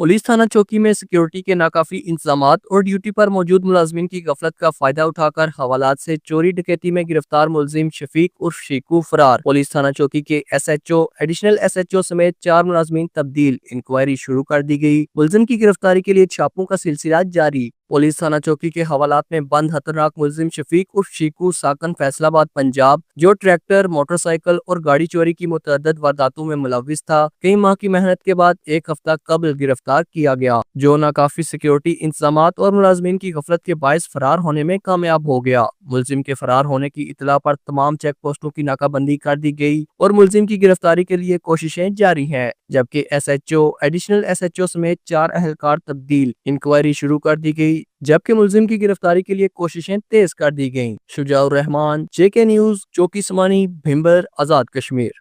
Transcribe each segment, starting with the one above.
Police थाना चौकी में सिक्योरिटी के नाकाफी इंतजामात और ड्यूटी पर मौजूद मुलाजमीन की गफलत का फायदा उठाकर हवालात से चोरी डकैती में गिरफ्तार मुलजिम शफीक उर्फ शीकू फरार। पुलिस थाना चौकी के SHO, एडिशनल SHO समेत 4 मुलाजमीन तब्दील। इंक्वायरी शुरू कर दी गई। मुलजिम की गिरफ्तारी के लिए छापों का सिलसिला जारी। पुलिस थाना चौकी के हवालात में बंद खतरनाक मुलजिम शफीक उर्फ शीकू साकन फैसलाबाद पंजाब, जो ट्रैक्टर, मोटरसाइकिल और गाड़ी चोरी की मुतअद्दिद वारदातों में मुलविस था, कई माह की मेहनत के बाद एक हफ्ता कबल गिरफ्तार किया गया, जो नाकाफी सिक्योरिटी इंतजामात और मुलाजमीन की गफलत के बायस फरार होने में कामयाब हो गया। मुलजिम के फरार होने की इतला पर तमाम चेक पोस्टों की नाकाबंदी कर दी गई और मुलजिम की गिरफ्तारी के लिए कोशिशें जारी हैं, जबकि SHO, एडिशनल SHO समेत 4 अहलकार तब्दील। इंक्वायरी शुरू कर दी गई, जबकि मुलजिम की गिरफ्तारी के लिए कोशिशें तेज कर दी गईं। शुजाउर रहमान, JK न्यूज़, चौकी समानी, भिम्बर, आज़ाद कश्मीर।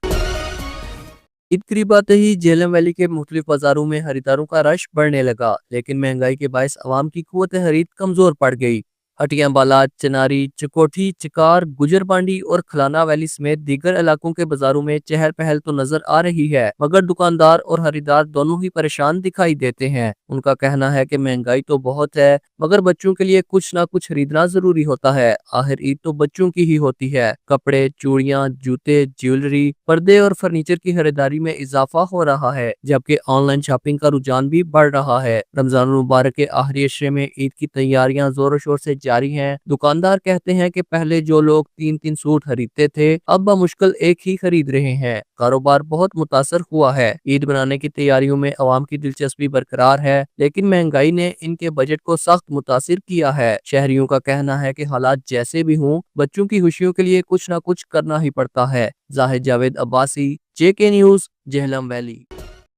ईद करीब आते ही झेलम वैली के मुख्तलिफ बाजारों में खरीदारों का रश बढ़ने लगा, लेकिन महंगाई के बायस अवाम की कुव्वत खरीद कमजोर पड़ गई। हटियां बाला, चनारी, चकोठी, चिकार, गुजर बांडी और खलाना वैली समेत दीगर इलाकों के बाजारों में चहल पहल तो नजर आ रही है, मगर दुकानदार और खरीदार दोनों ही परेशान दिखाई देते हैं। उनका कहना है कि महंगाई तो बहुत है, मगर बच्चों के लिए कुछ ना कुछ खरीदना जरूरी होता है। आखिर ईद तो बच्चों की ही होती है। कपड़े, चूड़ियां, जूते, ज्वेलरी, पर्दे और फर्नीचर की खरीदारी में इजाफा हो रहा है, जबकि ऑनलाइन शॉपिंग का रुझान भी बढ़ रहा है। रमजान मुबारक के आखिरी अशरे में ईद की तैयारियां जोरों शोर से जारी हैं। दुकानदार कहते हैं कि पहले जो लोग 3-3 सूट खरीदते थे, अब बमुश्किल एक ही खरीद रहे हैं। कारोबार बहुत मुतासर हुआ है। ईद बनाने की तैयारियों में अवाम की दिलचस्पी बरकरार है, लेकिन महंगाई ने इनके बजट को सख्त मुतासिर किया है। शहरियों का कहना है कि हालात जैसे भी हों, बच्चों की खुशियों के लिए कुछ न कुछ करना ही पड़ता है। Zahid Javed Abbasi, JK news, Jhelum valley.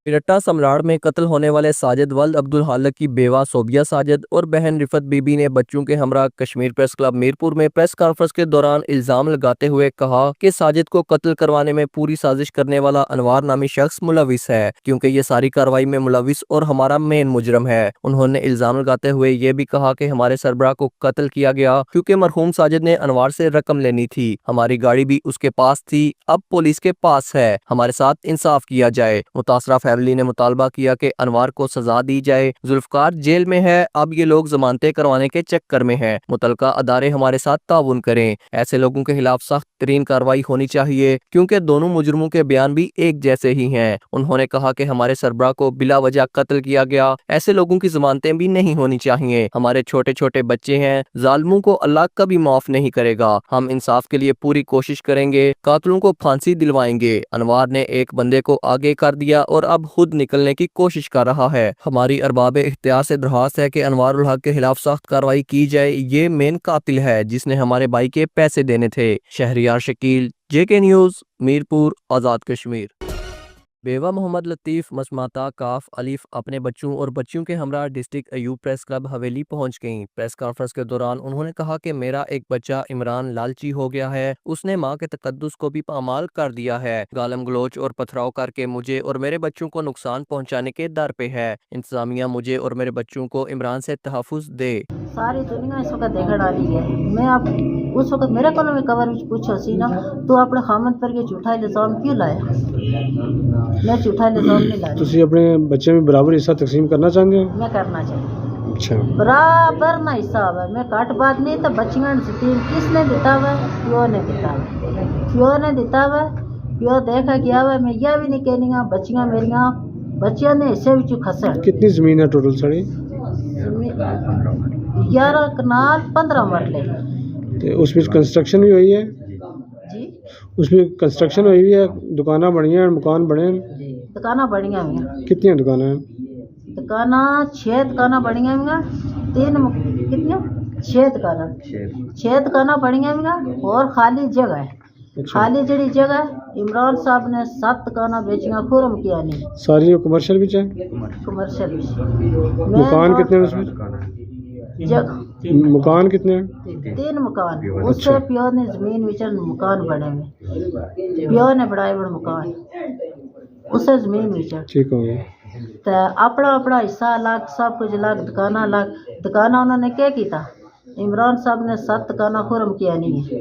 Piratta Samrar में कत्ल होने वाले साजिद वल्द अब्दुल हालक की बेवा सोबिया साजिद और बहन रिफत बीबी ने बच्चों के हमरा कश्मीर प्रेस क्लब मीरपुर में प्रेस कॉन्फ्रेंस के दौरान इल्जाम लगाते हुए कहा कि साजिद को कत्ल करवाने में पूरी साजिश करने वाला अनवार नामी शख्स मुलविस है, क्योंकि ये सारी कार्रवाई में मुलविस और हमारा मेन मुजरम है। उन्होंने इल्जाम लगाते हुए ये भी कहा कि हमारे सरबराह को कत्ल किया गया क्योंकि मरहूम साजिद ने अनवार से रकम लेनी थी। हमारी गाड़ी भी उसके पास थी, अब पुलिस के पास है। हमारे साथ इंसाफ किया जाए। मुतासरा फैमिली ने मुतालबा किया कि अनवार को सजा दी जाए। जुल्फकार जेल में है, अब ये लोग जमानतें करवाने के चक्कर में हैं। मुतलका अदारे हमारे साथ ताउन करें। ऐसे लोगों के खिलाफ सख्त तरीन कार्रवाई होनी चाहिए, क्योंकि दोनों मुजरमों के बयान भी एक जैसे ही हैं। उन्होंने कहा कि हमारे सरबराह को बिला वजह कत्ल किया गया, ऐसे लोगों की जमानतें भी नहीं होनी चाहिए। हमारे छोटे छोटे बच्चे हैं, जालिमों को अल्लाह कभी माफ नहीं करेगा। हम इंसाफ के लिए पूरी कोशिश करेंगे, कातिलों को फांसी दिलवाएंगे। अनवार ने एक बंदे को आगे कर दिया और अब खुद निकलने की कोशिश कर रहा है। हमारी अरबाब इख्तियार से दरख्वास्त है कि अनवार उल हक के खिलाफ सख्त कार्रवाई की जाए। ये मेन कातिल है जिसने हमारे भाई के पैसे देने थे। Shahryar Shakeel, JK news, Mirpur, Azad Kashmir. बेवा मोहम्मद लतीफ़ मसमाता काफ अलीफ अपने बच्चों और बच्चियों के हमरा डिस्ट्रिक्ट अयूब प्रेस क्लब हवेली पहुंच गईं। प्रेस कॉन्फ्रेंस के दौरान उन्होंने कहा कि मेरा एक बच्चा इमरान लालची हो गया है, उसने मां के तकद्दुस को भी पामाल कर दिया है। गालम गलोच और पथराव करके मुझे और मेरे बच्चों को नुकसान पहुंचाने के दर पे है। इंतजामिया मुझे और मेरे बच्चों को इमरान से तहफ़्फ़ुज़ दे। सारी दुनिया इस वक्त देखने वाली है। मैं आप उस वक्त मेरे को में कवर पूछो सी ना, तो अपने खामद पर ये झूठा इल्जाम क्यों लाया? मैं झूठा इल्जाम नहीं लाया। ਤੁਸੀਂ ਆਪਣੇ ਬੱਚੇ में बराबर हिस्सा तकसीम करना चाहते हो? मैं करना चाहिए। अच्छा, बराबर ना हिस्सा है। मैं घट बात नहीं तो बच्चियां ने किसने दिता हुआ? प्यो ने दिता हुआ। प्यो ने दिता हुआ, प्यो देखा गया हुआ। मैं यह भी नहीं कहनी बच्चियां मेरिया बच्चियां ने हिस्से विच खसर। कितनी जमीन है टोटल सारी? 11 कनाल 15 मरले। ते उस विच कंस्ट्रक्शन भी हुई है? जी, उसमें कंस्ट्रक्शन हुई है, दुकाना बनी है, मकान बने हैं? दुकाना बढ़िया हुई। कितनी दुकाना है? दुकाना 6 दुकाना बढ़िया हुई। 3 कितनी 6 दुकाना 6 दुकाना बढ़िया हुई और खाली जगह है। अच्छा। खाली जड़ी जगह इमरान साहब ने 7 दुकाना बेचियां, खुरम किया नहीं। सारी कमर्शियल भी है? कमर्शियल मकान कितने हैं उसमें? मकान कितने हैं? 3 मकान। उससे प्यो ने जमीन विचन मकान बने में, प्यो ने बनाए बड़े मकान उससे जमीन विचन। ठीक हो गया। तो अपना अपना हिस्सा अलग, सब कुछ अलग, दुकाना अलग। दुकाना उन्होंने क्या किया? इमरान साहब ने 7 दुकाना खुरम किया नहीं है,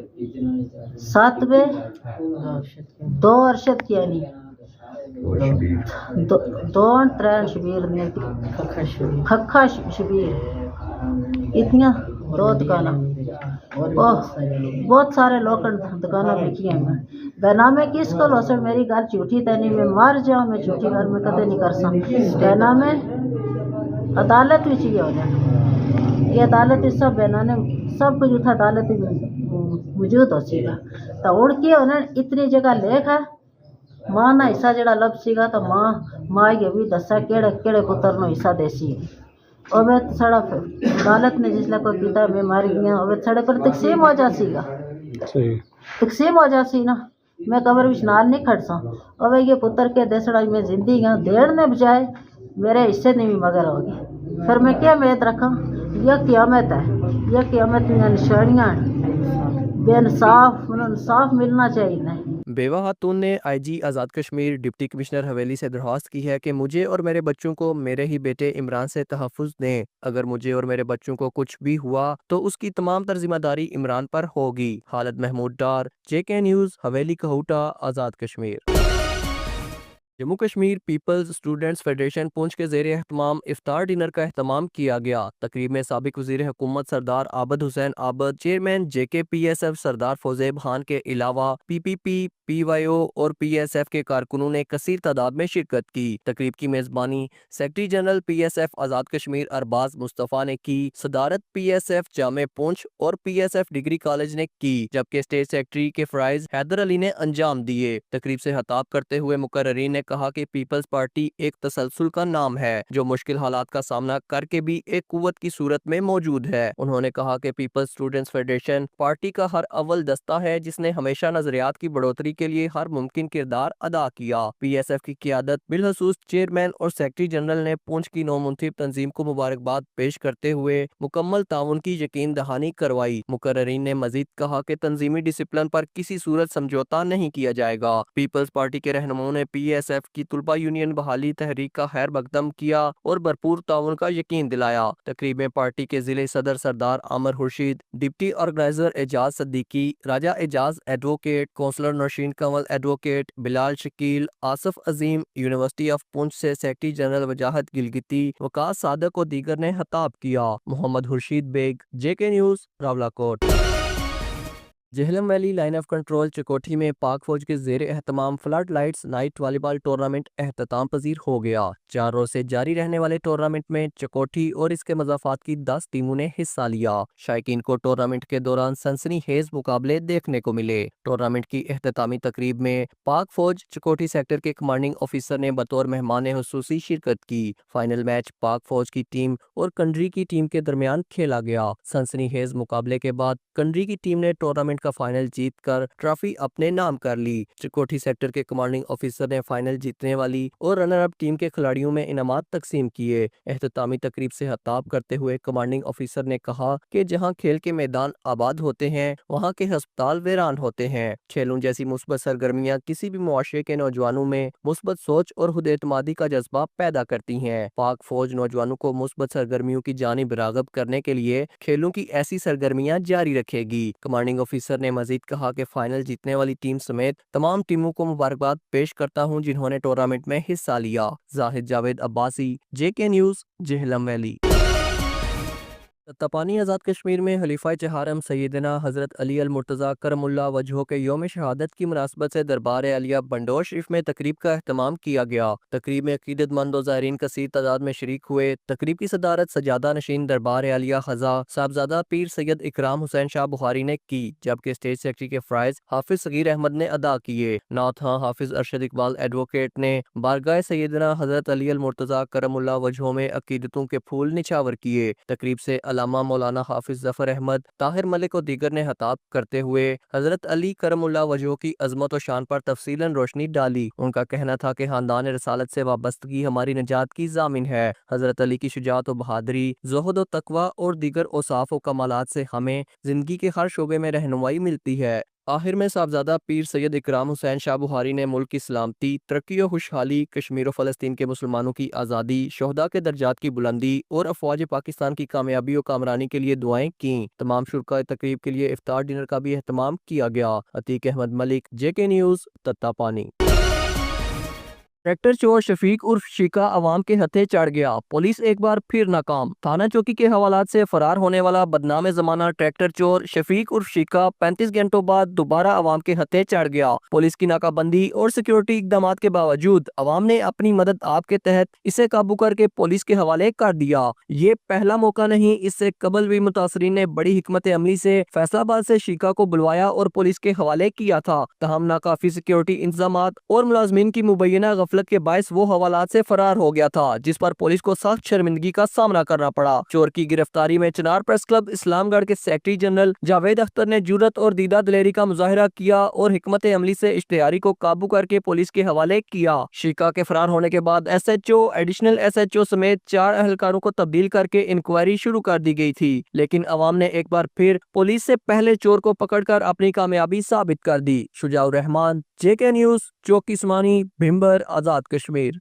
7 में 2 अरशद किया नहीं। दोन त्रैन शबीर ने खखा शबीर इतनियां दो दुकाना बहुत सारे लोग दुकाना लिखी हैं बेनामे किस को लो सर मेरी गल झूठी ते नहीं मैं मर जाऊं मैं झूठी गल मैं कदे नहीं कर सकती बेनामे अदालत विच ही हो जाए ये अदालत इस सब बेनाने सब कुछ उठा अदालत मौजूद हो सीगा तो उड़ के उन्हें इतनी जगह लेख है मां ना हिस्सा जड़ा लब सीगा तो मां ये भी दसा केड़े केड़े पुत्र नो हिस्सा देसी और वे साड़ा अदालत ने जिसले कोई पिता में मार गया और साड़े पर तकसीम हो जा सीगा सही तकसीम हो जा सी ना मैं कबर विच नाल नहीं खड़ सा और ये पुत्र के देसड़ा में जिंदगी गया देड़ ने बजाय मेरे हिस्से नहीं भी मगर होगी फिर मैं क्या उम्मीद रखा यह क़यामत है यह क़यामत में निशानियां बेइंसाफ उन्हें इंसाफ मिलना चाहिए नहीं बेवा खातून ने IG Azad Kashmir deputy commissioner हवेली से दरख्वास्त की है कि मुझे और मेरे बच्चों को मेरे ही बेटे इमरान से तहफ़्फ़ुज़ दें। अगर मुझे और मेरे बच्चों को कुछ भी हुआ तो उसकी तमाम तर जिम्मेदारी इमरान पर होगी। Khalid Mahmood Dar, JK news, Haveli Kahuta, Azad Kashmir. Jammu Kashmir peoples students federation Poonch के ज़ेर एहतमाम इफ्तार डिनर का एहतमाम किया गया। तकरीब में साबिक वज़ीर हुकूमत सरदार आबद हुसैन आबद, चेयरमैन JKPSF सरदार फौजेब खान के अलावा PPP, PYO और PSF के कारकुनों ने कसीर तादाद में शिरकत की। तकरीब की मेज़बानी secretary general PSF Azad Kashmir Arbaaz Mustafa ने की। सदारत PSF जामे पुंछ और PSF डिग्री कॉलेज ने की, जबकि स्टेट सेक्रेटरी के फ़राइज़ हैदर अली ने अंजाम दिए। तकरीब से खिताब करते हुए मुकर्रिरीन ने कहा कि पीपल्स पार्टी एक तसलसल का नाम है जो मुश्किल हालात का सामना करके भी एक कुव्वत की सूरत में मौजूद है। उन्होंने कहा कि पीपल्स स्टूडेंट्स फेडरेशन पार्टी का हर अव्वल दस्ता है जिसने हमेशा नजरियात की बढ़ोतरी के लिए हर मुमकिन किरदार अदा किया। PSF की क़यादत बिलखसूस चेयरमैन और सेक्रेटरी जनरल ने पुंछ की नौमुंतखब तंजीम को मुबारकबाद पेश करते हुए मुकम्मल ताउन की यकीन दहानी करवाई। मुकर्रिरीन ने मजीद कहा कि तंजीमी डिसिप्लिन पर किसी सूरत समझौता नहीं किया जाएगा। पीपल्स पार्टी के रहनुमाओं ने PSF की तुलबा यूनियन बहाली तहरीक का खैर मकदम किया और भरपूर ताउन का यकीन दिलाया। तकरीब में पार्टी के जिले सदर Sardar Aamir Khurshid, deputy organiser Ejaz Siddiqui, Raja Ejaz advocate, councillor Nausheen Kanwal advocate, Bilal Shakeel, Asif Azeem, university of Poonch से सेक्रेटरी जनरल वजाहत गिलगिती, वकास सादक और दीगर ने खिताब किया। Mohammad Khurshid Baig, JK news, Rawalakot. Jhelum valley line of control Chakothi में पाक फौज के जेर एहतमाम flood lights night volleyball tournament एहतताम पजीर हो गया। 4 रोज से जारी रहने वाले टूर्नामेंट में चकोठी और इसके मज़ाफात की 10 टीमों ने हिस्सा लिया। शायकीन को टूर्नामेंट के दौरान सनसनी हेज मुकाबले देखने को मिले। टूर्नामेंट की एहततामी तकरीब में पाक फौज चकोठी सेक्टर के कमांडिंग ऑफिसर ने बतौर मेहमान खुसूसी शिरकत की। फाइनल मैच पाक फौज की टीम और कंट्री की टीम के दरमियान खेला गया। सनसनी हेज मुकाबले के बाद कंट्री की टीम ने टूर्नामेंट का फाइनल जीतकर ट्रॉफी अपने नाम कर ली। चकोठी सेक्टर के कमांडिंग ऑफिसर ने फाइनल जीतने वाली और रनर अप टीम के खिलाड़ियों में इनामात तकसीम किए। एहततामी तकरीब से खिताब करते हुए कमांडिंग ऑफिसर ने कहा कि जहां खेल के मैदान आबाद होते हैं वहां के अस्पताल वीरान होते हैं। खेलों जैसी मुस्बत सरगर्मियां किसी भी मुआशरे के नौजवानों में मुस्बत सोच और खुद एतमादी का जज्बा पैदा करती हैं। पाक फौज नौजवानों को मुस्बत सरगर्मियों की जानिब राग़िब करने के लिए खेलों की ऐसी सरगर्मियां जारी रखेगी। कमांडिंग ऑफिसर ने मजीद कहा कि फाइनल जीतने वाली टीम समेत तमाम टीमों को मुबारकबाद पेश करता हूं जिन्होंने टूर्नामेंट में हिस्सा लिया। Zahid Javed Abbasi, JK news, Jhelum valley. Tattapani Azad Kashmir में खलीफा चहारम सैयदना हज़रत अली अल मुर्तज़ा करमुल्ला वजहो के यौम शहादत की मुनासबत से दरबार आलिया बंडोर शरीफ में तकरीब का एहतमाम किया गया। तकरीब में अकीदतमंद और ज़ायरीन कसीर तादाद में शरीक हुए। तकरीब की सदारत सजादा नशीन दरबार आलिया खज़ा साहबजादा पीर सैयद इकराम हुसैन शाह बुखारी ने की, जबकि स्टेट सेक्रेटरी के फ़राइज़ हाफिज सगीर अहमद ने अदा किए। नाथ हाफिज अरशद इकबाल एडवोकेट ने बारगाह सैयदना हज़रत अली अल मुर्तज़ा करमुल्ला वजहो में अकीदतों के फूल निछावर किए। तकरीब से अल्लामा मौलाना हाफिज जफर अहमद, ताहिर मलिक और दीगर ने खिताब करते हुए हजरत अली करमुल्ला वजहो की अजमत और शान पर तफसीलन रोशनी डाली। उनका कहना था कि खानदान रसालत से वाबस्तगी हमारी निजात की जामिन है। हजरत अली की शुजाअत और बहादुरी, ज़ुहद और तकवा और दीगर औसाफ और कमालात से हमें जिंदगी के हर शोबे में रहनुमाई मिलती है। आखिर में साहबजादा पीर सैयद इकराम हुसैन शाह बुखारी ने मुल्क की सलामती, तरक्की और खुशहाली, कश्मीर और फ़लस्तीन के मुसलमानों की आज़ादी, शोहदा के दर्जात की बुलंदी और अफवाज पाकिस्तान की कामयाबी और कामरानी के लिए दुआएं की। तमाम शुरका तकरीब के लिए इफ्तार डिनर का भी एहतमाम किया गया। Atiq Ahmed Malik, JK news, Tattapani. Tractor चोर शफीक उर्फ शिका अवाम के हथे चढ़ गया। पुलिस एक बार फिर नाकाम। थाना चौकी के हवालात से फरार होने वाला बदनाम जमाना ट्रैक्टर चोर शफीक उर्फ शिका 35 घंटों बाद दोबारा अवाम के हथे चढ़ गया। पुलिस की नाकाबंदी और सिक्योरिटी इकदाम के बावजूद अवाम ने अपनी मदद आप के तहत इसे काबू करके पुलिस के हवाले कर दिया। ये पहला मौका नहीं, इससे कबल भी मुतासरीन ने बड़ी हिकमत अमली से फैसलाबाद से शिका को बुलवाया और पुलिस के हवाले किया था। तहम नाकाफी सिक्योरिटी इंतजाम और मुलाजमीन की मुबैना गफलत के बायस वो हवालात से फरार हो गया था, जिस पर पुलिस को सख्त शर्मिंदगी का सामना करना पड़ा। चोर की गिरफ्तारी में चिनार प्रेस क्लब इस्लामगढ़ के सेक्रेटरी जनरल जावेद अख्तर ने जुर्रत और दीदा दिलेरी का मुजाहिरा किया और हिकमत अमली से इश्तिहारी को काबू करके पुलिस के हवाले किया। शिका के फरार होने के बाद SHO, एडिशनल SHO समेत 4 अहलकारों को तब्दील करके इंक्वायरी शुरू कर दी गई थी, लेकिन अवाम ने एक बार फिर पुलिस से पहले चोर को पकड़कर अपनी कामयाबी साबित कर दी। शुजाउर रहमान, JK न्यूज़, चौकी उस्मानी, भिम्बर, आजाद कश्मीर।